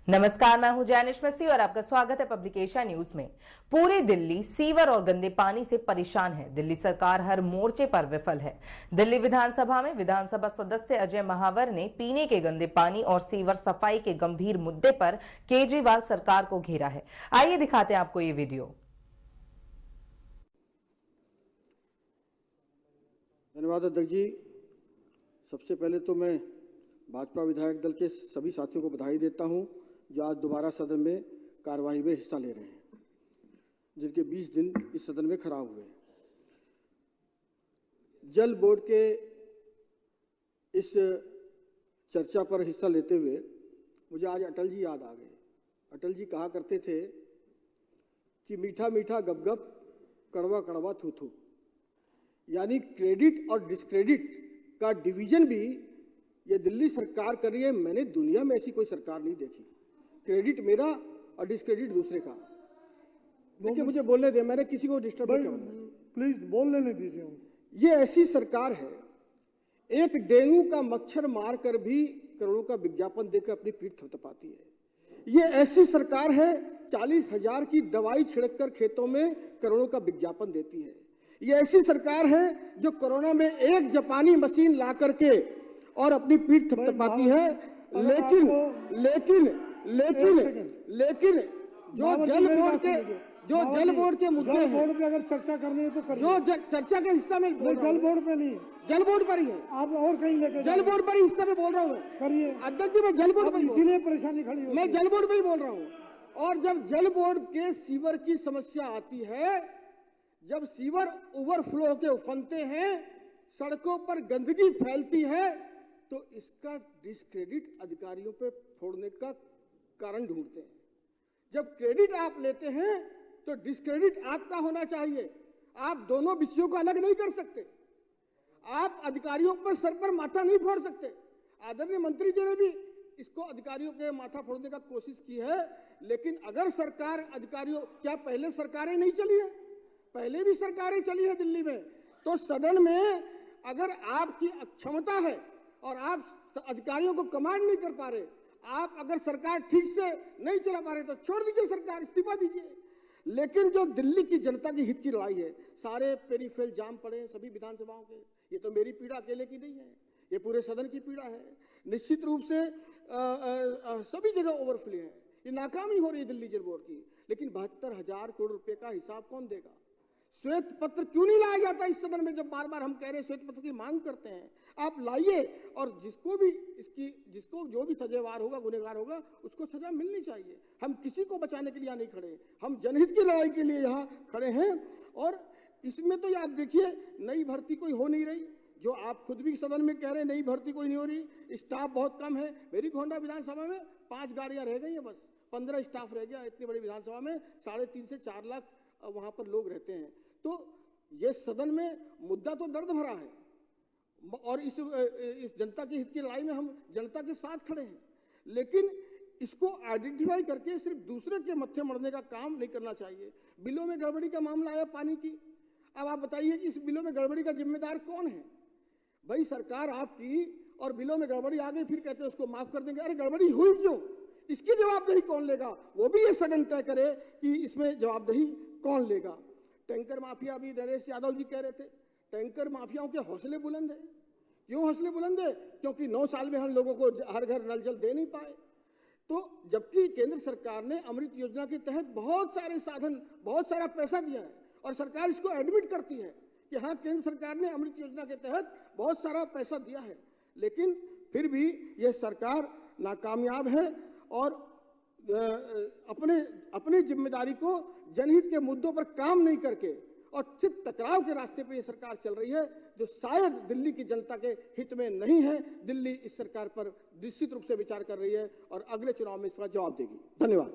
नमस्कार, मैं हूं जैनिश मसी और आपका स्वागत है पब्लिकेशन न्यूज में। पूरी दिल्ली सीवर और गंदे पानी से परेशान है। दिल्ली सरकार हर मोर्चे पर विफल है। दिल्ली विधानसभा में विधानसभा सदस्य अजय महावर ने पीने के गंदे पानी और सीवर सफाई के गंभीर मुद्दे पर केजरीवाल सरकार को घेरा है। आइए दिखाते हैं आपको ये वीडियो। धन्यवाद अध्यक्ष जी। सबसे पहले तो मैं भाजपा विधायक दल के सभी साथियों को बधाई देता हूं जो आज दोबारा सदन में कार्यवाही में हिस्सा ले रहे हैं, जिनके 20 दिन इस सदन में खराब हुए। जल बोर्ड के इस चर्चा पर हिस्सा लेते हुए मुझे आज अटल जी याद आ गए। अटल जी कहा करते थे कि मीठा मीठा गप गप, कड़वा कड़वा थू थू। यानी क्रेडिट और डिस्क्रेडिट का डिवीजन भी ये दिल्ली सरकार कर रही है। मैंने दुनिया में ऐसी कोई सरकार नहीं देखी। क्रेडिट मेरा और डिस्क्रेडिट दूसरे का। देखिए, मुझे बोलने दे, मैंने किसी को डिस्टर्ब नहीं किया। प्लीज बोलने नहीं दीजिए। ये ऐसी सरकार है, एक डेंगू का मच्छर मारकर भी करोड़ों का विज्ञापन देकर अपनी पीठ थपथपाती है। ये ऐसी सरकार है, 40,000 की दवाई छिड़ककर खेतों में करोड़ों का विज्ञापन देती है। ये ऐसी सरकार है जो कोरोना में एक जापानी मशीन ला करके और अपनी पीठ थपथपाती है। लेकिन जो जल बोर्ड के मुद्दे हैं, बोर्ड पे अगर चर्चा करनी है तो करिए। जो चर्चा के हिस्सा में जल बोर्ड पे नहीं, जल बोर्ड पर ही है। आप और कहीं लेके जल बोर्ड पर ही हिस्सा में बोल रहा हूँ। करिए अध्यक्ष जी, मैं जल बोर्ड पर इसीलिए परेशानी खड़ी होती है। मैं जल बोर्ड पर ही बोल रहा हूँ। और जब जल बोर्ड के सीवर की समस्या आती है, जब सीवर ओवरफ्लो के उफनते हैं, सड़कों पर गंदगी फैलती है, तो इसका डिस्क्रेडिट अधिकारियों पे फोड़ने का कारण ढूंढते हैं। जब क्रेडिट आप लेते हैं तो डिस्क्रेडिट आपका होना चाहिए। आप दोनों विषयों को अलग नहीं कर सकते। आप अधिकारियों पर सर पर माथा नहीं फोड़ सकते। आदरणीय मंत्री जी ने भी इसको अधिकारियों के माथा फोड़ने का कोशिश की है। लेकिन अगर सरकार अधिकारियों, क्या पहले सरकारें नहीं चली है? पहले भी सरकारें चली है दिल्ली में। तो सदन में अगर आपकी अक्षमता है और आप अधिकारियों को कमांड नहीं कर पा रहे, आप अगर सरकार ठीक से नहीं चला पा रहे, तो छोड़ दीजिए सरकार, इस्तीफा दीजिए। लेकिन जो दिल्ली की जनता की हित की लड़ाई है, सारे पेरीफेरल जाम पड़े हैं सभी विधानसभाओं के। ये तो मेरी पीड़ा अकेले की नहीं है, ये पूरे सदन की पीड़ा है। निश्चित रूप से सभी जगह ओवरफ्लो है। ये नाकामी हो रही है दिल्ली जल बोर्ड की। लेकिन 72,000 करोड़ रुपए का हिसाब कौन देगा? श्वेत पत्र क्यों नहीं लाया जाता इस सदन में? जब बार बार हम कह रहे हैं, श्वेत पत्र की मांग करते हैं, आप लाइए। और जिसको जो भी सजेवार होगा, गुनहगार होगा, उसको सजा मिलनी चाहिए। हम किसी को बचाने के लिए यहाँ नहीं खड़े, हम जनहित की लड़ाई के लिए यहाँ खड़े हैं। और इसमें तो आप देखिए, नई भर्ती कोई हो नहीं रही, जो आप खुद भी सदन में कह रहे हैं, नई भर्ती कोई नहीं हो रही। स्टाफ बहुत कम है। मेरी गोंडा विधानसभा में 5 गाड़ियां रह गई है, बस 15 स्टाफ रह गया। इतनी बड़ी विधानसभा में 3.5 से 4 लाख वहां पर लोग रहते हैं। तो ये सदन में मुद्दा तो दर्द भरा है, और इस जनता के हित की लड़ाई में हम जनता के साथ खड़े हैं। लेकिन इसको आइडेंटिफाई करके सिर्फ दूसरे के मत्थे मरने का काम नहीं करना चाहिए। बिलों में गड़बड़ी का मामला आया पानी की। अब आप बताइए कि इस बिलों में गड़बड़ी का जिम्मेदार कौन है? भाई, सरकार आपकी, और बिलों में गड़बड़ी आ गई, फिर कहते हैं उसको माफ कर देंगे। अरे, गड़बड़ी हुई क्यों? इसकी जवाबदेही कौन लेगा? वो भी ये सदन तय करे कि इसमें जवाबदेही कौन लेगा। टैंकर माफिया भी नरेश यादव जी कह रहे थे, टैंकर माफियाओं के हौसले बुलंद है। क्यों हौसले बुलंद है? क्योंकि 9 साल में हम लोगों को हर घर नल जल दे नहीं पाए। तो जबकि केंद्र सरकार ने अमृत योजना के तहत बहुत सारे साधन, बहुत सारा पैसा दिया है, और सरकार इसको एडमिट करती है कि हाँ, केंद्र सरकार ने अमृत योजना के तहत बहुत सारा पैसा दिया है। लेकिन फिर भी यह सरकार नाकामयाब है और अपने जिम्मेदारी को, जनहित के मुद्दों पर काम नहीं करके और सिर्फ टकराव के रास्ते पे ये सरकार चल रही है, जो शायद दिल्ली की जनता के हित में नहीं है। दिल्ली इस सरकार पर निश्चित रूप से विचार कर रही है और अगले चुनाव में इसका जवाब देगी। धन्यवाद।